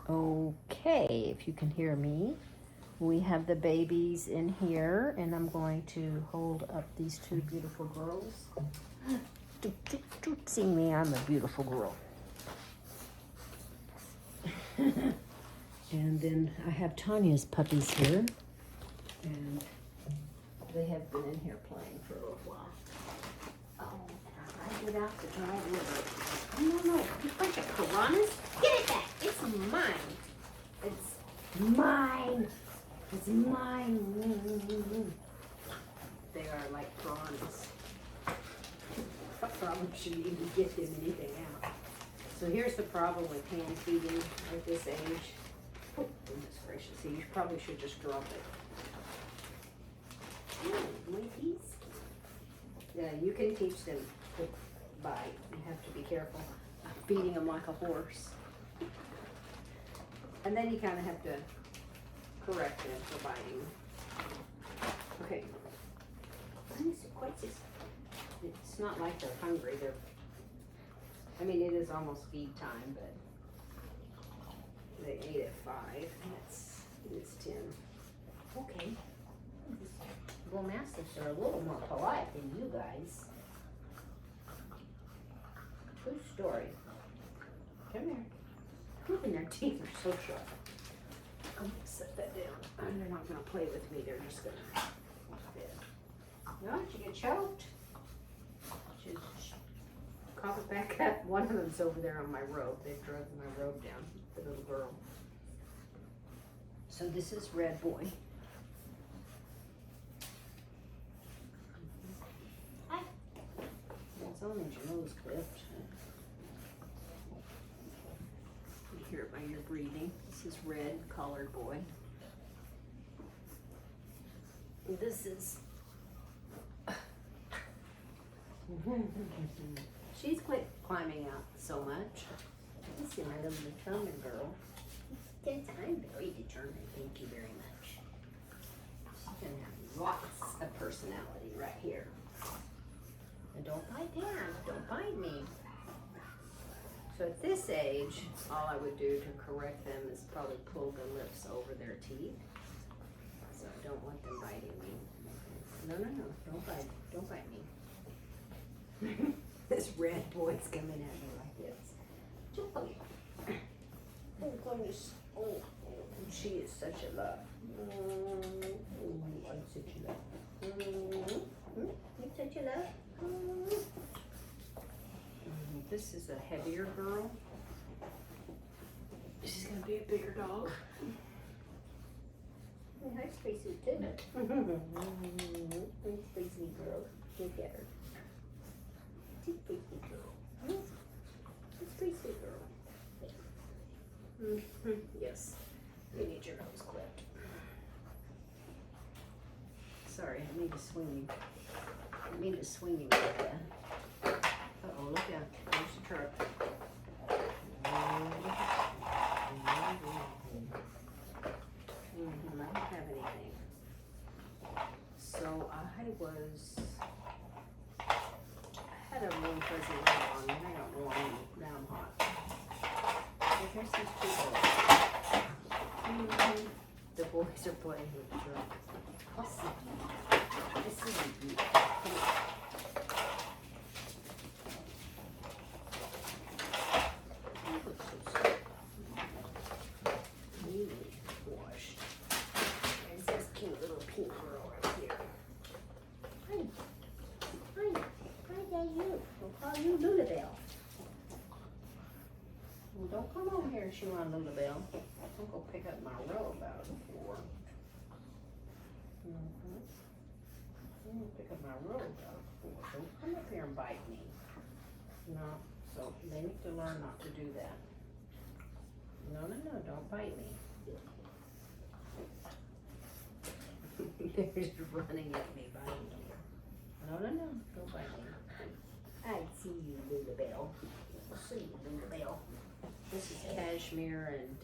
Okay, if you can hear me, we have the babies in here, and I'm going to hold up these two beautiful girls. Don't see me, I'm a beautiful girl. And then I have Tanya's puppies here, and they have been in here playing for a little while. Oh, I get out the dry river. No, you bunch of piranhas. Get it back. It's mine. It's mine. It's mine. They are like piranhas. I probably shouldn't even get them anything out. So here's the problem with hand feeding at this age. Oh, goodness gracious. You probably should just drop it. Oh, monkeys. Yeah, you can teach them to bite. You have to be careful. Feeding them like a horse. And then you kind of have to correct them for biting. Okay. It's not like they're hungry. I mean, it is almost feed time, but they ate at 5. It's 10. Okay. Bullmastiffs are a little more polite than you guys. True story. Come here. Even their teeth are so sharp. I'm gonna set that down. And they're not gonna play with me. They're just gonna no, did you get choked? Just cough it back up. One of them's over there on my robe. They drug my robe down. The little girl. So this is Red Boy. Hi. It's only your nose clipped. You hear it by your breathing. This is Red, collared boy. This is she's quit climbing out so much. You see my little determined girl. I'm very determined. Thank you very much. She's gonna have lots of personality right here. And don't bite Dad. Don't bite me. So at this age, all I would do to correct them is probably pull the lips over their teeth. So I don't want them biting me. No, don't bite. Don't bite me. This Red Boy's coming at me like this. Oh goodness. Oh, she is such a love. I'm such a love. You're such a love. This is a heavier girl. She's gonna be a bigger dog. Her pretty sweet too. Pretty sweet girl. Look at her. She's a pretty sweet girl. She's a pretty sweet girl. Yes. You need your nose clipped. Sorry, I need to swing you. I need to swing you like that. Uh-oh, look out. There's the truck. I don't have anything. So I had a warm fuzzy light on, and I got warm, now I'm hot. So here's these two boys. The boys are playing with the truck. This is beautiful. Don't come over here and chew on Lulabelle. I'm going to pick up my robe out of the floor. I'm going to pick up my robe out of the floor. Don't come up here and bite me. No, so they need to learn not to do that. No, don't bite me. They're just running at me, biting me. No, don't bite me. I see you, Lulabelle. I'll see you, Lulabelle. This is Cashmere and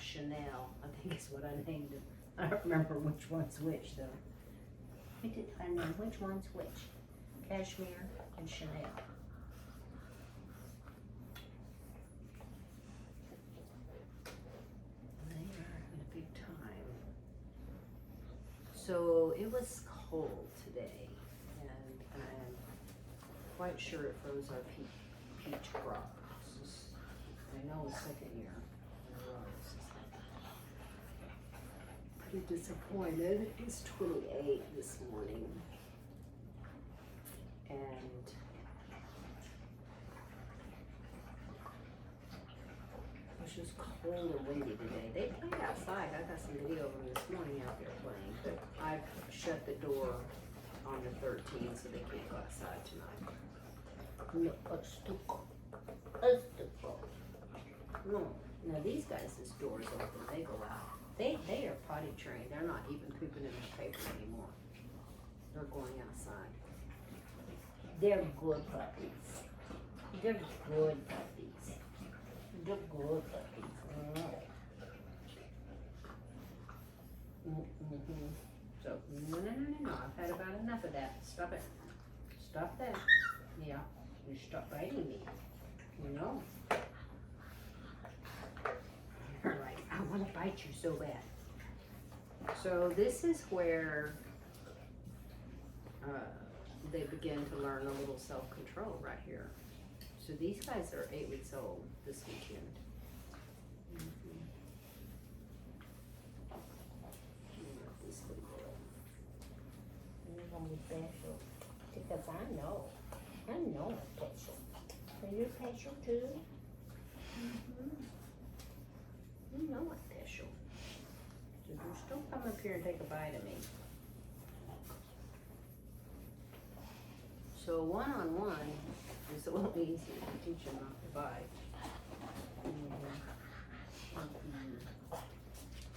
Chanel, I think is what I named it. I don't remember which one's which though. I know which one's which. Cashmere and Chanel. So it was cold today, and I'm quite sure it froze our peach crop. I know it's second year in a row. Pretty disappointed. It's 28 this morning, and it was just cold and windy today. They played outside. I got some video of them this morning out there playing, but I've shut the door on the 13th so they can't go outside tonight. No, it's too cold. It's too cold. No. Now these guys, this door's open. They go out. They are potty trained. They're not even pooping in the paper anymore. They're going outside. They're good puppies. They're good puppies. They're good puppies. So, no. I've had about enough of that. Stop it. Stop that. Yeah. You stop biting me. You know. You're like, I want to bite you so bad. So this is where they begin to learn a little self-control right here. So these guys are 8 weeks old this weekend. This little girl. You're gonna be special because I know I'm special. Are you special too? You know I'm special. So just don't come up here and take a bite of me. So one-on-one is a little easier to teach them not to bite.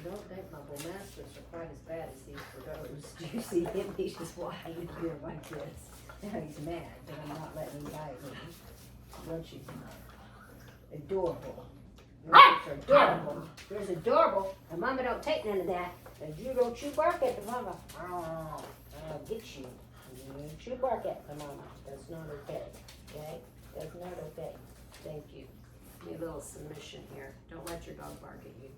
Don't think my Bullmastiffs are quite as bad as these Bordeaux's. Do you see him? He's just walking here like this. Now he's mad that I'm not letting him bite me. Don't you? Adorable. They're adorable. There's adorable. And Mama don't take none of that. And you don't chew bark at the Mama. Oh, I'll get you. You chew bark at the Mama. That's not okay. Okay? That's not okay. Thank you. Give me a little submission here. Don't let your dog bark at you.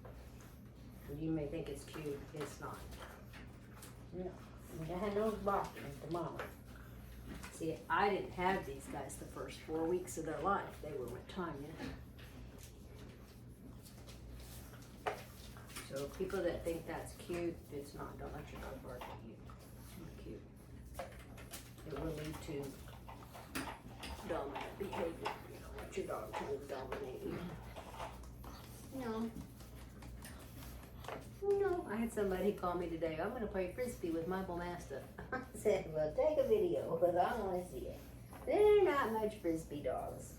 You may think it's cute. It's not. No. You have no barking at the Mama. See, I didn't have these guys the first 4 weeks of their life. They were with Tanya. So people that think that's cute, it's not. Don't let your dog bark at you. It's not cute. It will lead to dominant behavior. You don't want your dog to dominate you. No. No. I had somebody call me today. I'm going to play Frisbee with my Bullmastiff. I said, well, take a video because I want to see it. They're not much Frisbee dogs.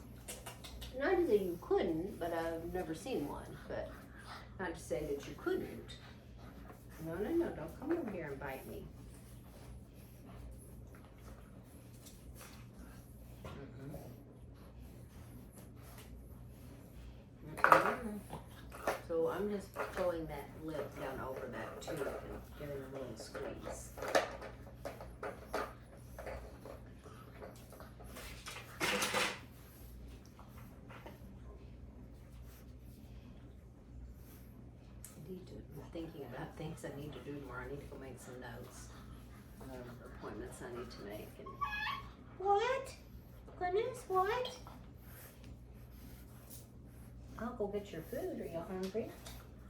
Not that you couldn't, but I've never seen one. But not to say that you couldn't. No. Don't come over here and bite me. So I'm just pulling that lip down over that tube and giving a little squeeze. I'm thinking about things I need to do tomorrow. I need to go make some notes. Appointments I need to make. And what? Goodness, what? I'll go get your food. Are you hungry?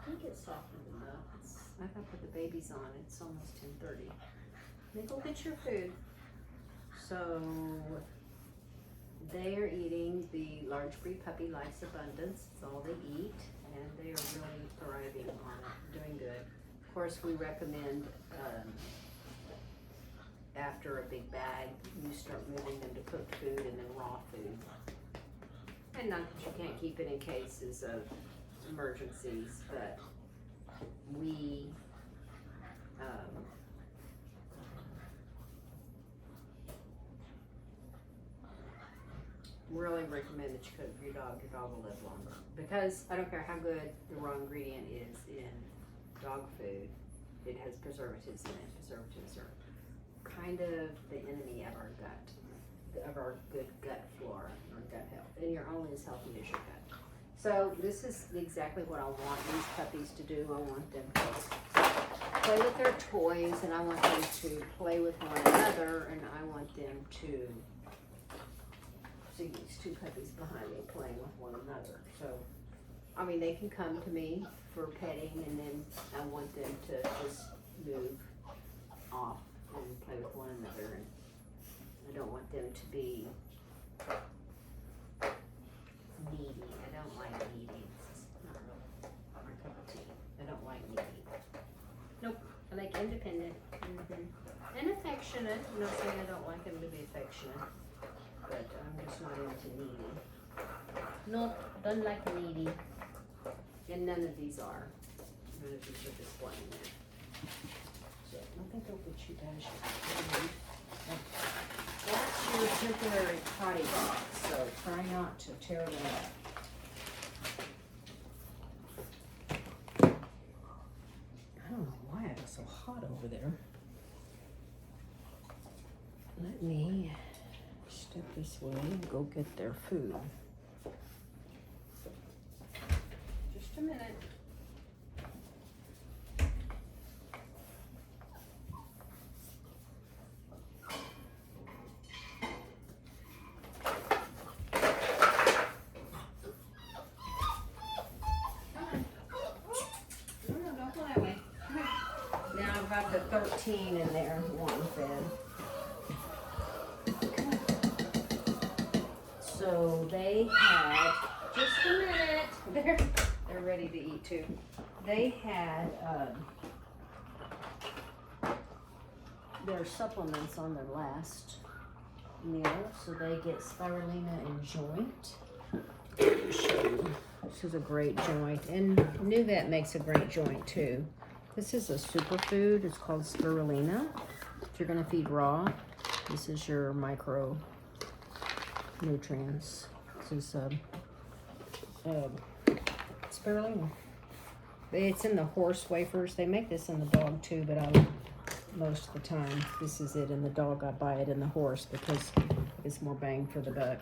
You get softened enough. I gotta put the babies on. It's almost 10:30. Then go get your food. So they are eating the large breed puppy Life's Abundance. It's all they eat, and they are really thriving on it, doing good. Of course, we recommend after a big bag, you start moving them to cooked food and then raw food. And not that you can't keep it in cases of emergencies, but we really recommend that you cook for your dog. Your dog will live longer. Because I don't care how good the raw ingredient is in dog food, it has preservatives in it. Preservatives are kind of the enemy of our gut, of our good gut flora, our gut health. And you're only as healthy as your gut. So this is exactly what I want these puppies to do. I want them to play with their toys, and I want them to play with one another, and I want them to see these two puppies behind me playing with one another. So, I mean, they can come to me for petting, and then I want them to just move off and play with one another, and I don't want them to be needy. I don't like needy. It's not really my cup of tea. I don't like needy. Nope. I like independent. And affectionate. I'm not saying I don't like them to be affectionate, but I'm just not into needy. Nope. Don't like needy. And none of these are. None of these are displaying that. So I think they'll get you guys. That's your temporary potty box, so try not to tear them up. I don't know why it was so hot over there. Let me step this way and go get their food. Just a minute. Got the 13 in there, one fed. So they had, just a minute, they're ready to eat too. They had their supplements on their last meal, so they get spirulina and joint. This is a great joint, and New Vet makes a great joint too. This is a superfood. It's called spirulina. If you're gonna feed raw, this is your micro nutrients. This is spirulina. It's in the horse wafers. They make this in the dog too, but most of the time, this is it in the dog. I buy it in the horse because it's more bang for the buck.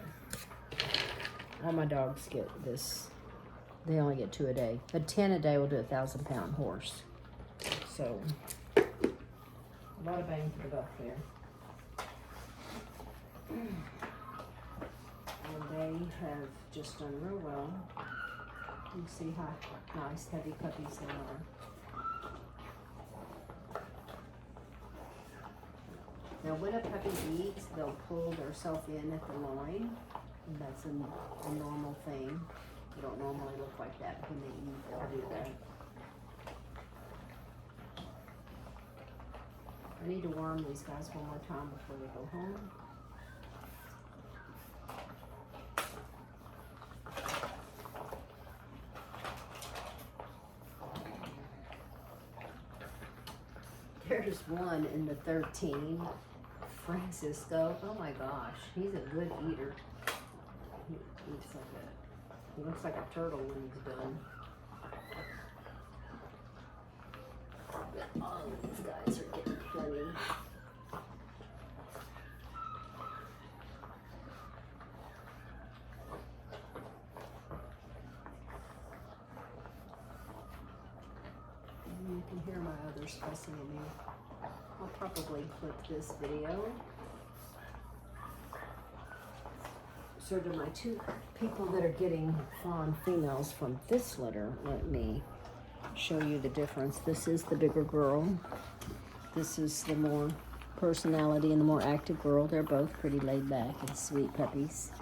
All my dogs get this. They only get 2 a day. But 10 a day will do a 1,000-pound horse. So, a lot of bang for the buck there. And they have just done real well. You see how nice, heavy puppies they are. Now, when a puppy eats, they'll pull themselves in at the loin. And that's a normal thing. They don't normally look like that, but when they eat, they'll do that. I need to worm these guys one more time before we go home. There's one in the 13, Francisco. Oh my gosh, he's a good eater. He looks like a turtle when he's done. All of these guys are getting plenty. You can hear my others fussing at me. I'll probably clip this video. So to my 2 people that are getting fawn females from this litter, let me show you the difference. This is the bigger girl. This is the more personality and the more active girl. They're both pretty laid back and sweet puppies.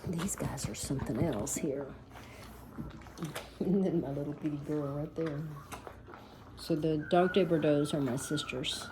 These guys are something else here. And then my little bitty girl right there. So the Dog de Bordeaux are my sisters.